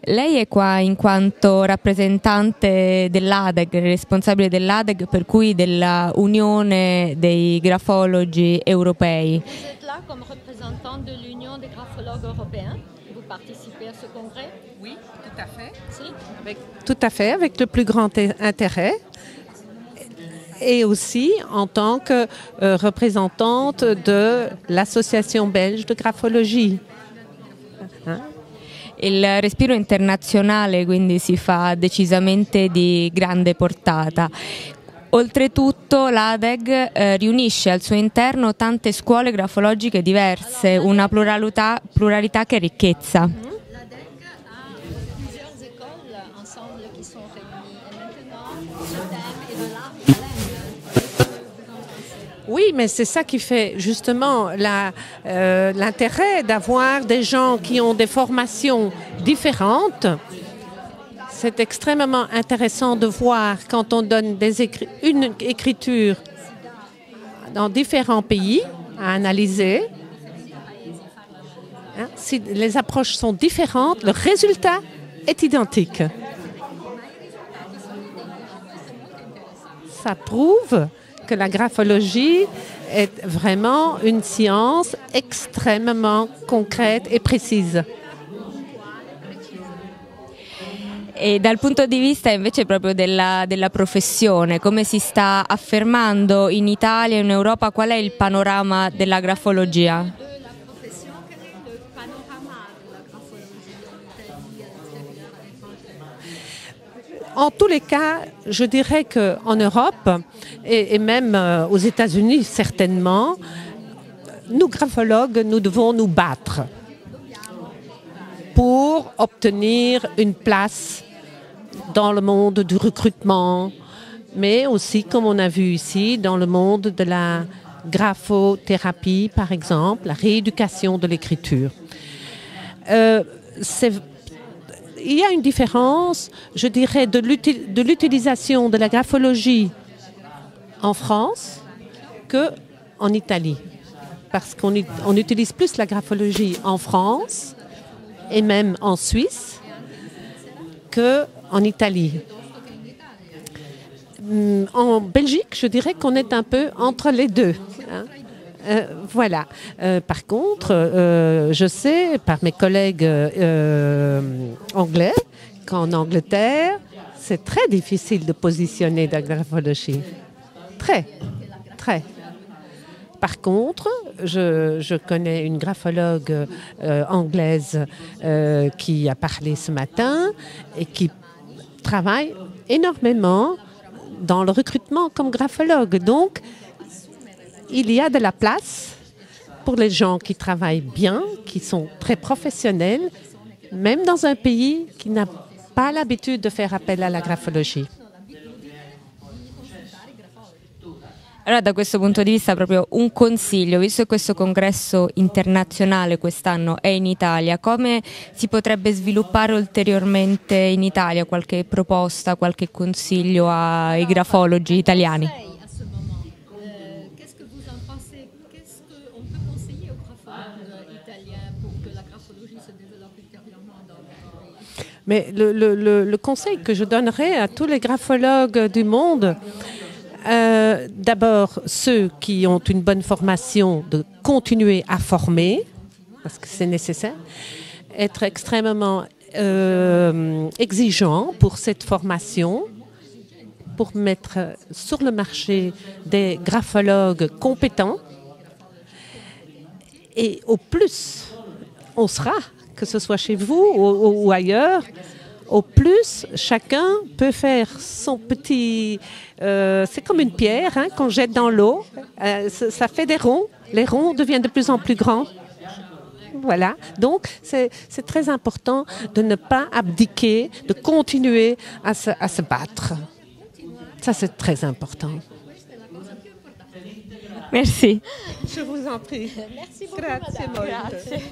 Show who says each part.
Speaker 1: Lei è qua in quanto rappresentante dell'ADEG, responsabile dell'ADEG, per cui della Unione dei Grafologi Europei.
Speaker 2: Vous êtes là comme représentant de l'Union des graphologues européens. Vous participez à ce congrès?
Speaker 3: Oui, tout à fait.
Speaker 2: Si?
Speaker 3: Tout à fait, avec le plus grand intérêt. Et aussi en tant que représentante de l'Association belge de graphologie.
Speaker 1: Il respiro internazionale quindi si fa decisamente di grande portata. Oltretutto l'ADEG riunisce al suo interno tante scuole grafologiche diverse, una pluralità che è ricchezza.
Speaker 2: L'ADEC a plusieurs écoles ensemble qui sont réunies. Et maintenant, le thème est de l'art et de la langue.
Speaker 3: Oui, mais c'est ça qui fait justement l'intérêt d'avoir des gens qui ont des formations différentes. C'est extrêmement intéressant de voir quand on donne une écriture dans différents pays à analyser. Si les approches sont différentes, le résultat est identique. Ça prouve que la graphologie est vraiment une science extrêmement concrète et précise.
Speaker 1: E dal punto di vista invece proprio della professione, come si sta affermando in Italia e in Europa, qual è il panorama della grafologia?
Speaker 3: En tous les cas, je dirais qu'en Europe et même aux États-Unis certainement, nous graphologues, nous devons nous battre pour obtenir une place dans le monde du recrutement, mais aussi, comme on a vu ici, dans le monde de la graphothérapie, par exemple, la rééducation de l'écriture. Il y a une différence, je dirais, de l'utilisation de la graphologie en France qu'en Italie. Parce qu'on utilise plus la graphologie en France et même en Suisse qu'en Italie. En Belgique, je dirais qu'on est un peu entre les deux. Voilà. Par contre, je sais par mes collègues anglais qu'en Angleterre, c'est très difficile de positionner la graphologie. Très, très. Par contre, je connais une graphologue anglaise qui a parlé ce matin et qui travaille énormément dans le recrutement comme graphologue. Donc, il y a de la place pour les gens qui travaillent bien, qui sont très professionnels, même dans un pays qui n'a pas l'habitude de faire appel à la graphologie.
Speaker 1: Allora, da questo punto di vista, proprio un consiglio, visto che questo congresso internazionale quest'anno è in Italia, come si potrebbe sviluppare ulteriormente in Italia? Qualche proposta, qualche consiglio ai grafologi italiani?
Speaker 2: Qu'est-ce que vous en pensez? Qu'est-ce qu'on peut conseiller aux graphologues italiens pour que la graphologie se développe ultérieurement dans votre pays?
Speaker 3: Mais le conseil que je donnerais à tous les graphologues du monde, d'abord ceux qui ont une bonne formation, de continuer à former, parce que c'est nécessaire, être extrêmement exigeant pour cette formation, pour mettre sur le marché des graphologues compétents. Et au plus on sera, que ce soit chez vous ou ailleurs, au plus chacun peut faire son petit... c'est comme une pierre qu'on jette dans l'eau, ça fait des ronds, les ronds deviennent de plus en plus grands. Voilà, donc c'est très important de ne pas abdiquer, de continuer à se battre. Ça, c'est très important.
Speaker 1: Merci.
Speaker 3: Je vous en prie.
Speaker 2: Merci beaucoup,
Speaker 3: Grazie
Speaker 2: madame.
Speaker 3: molto.
Speaker 2: Grazie.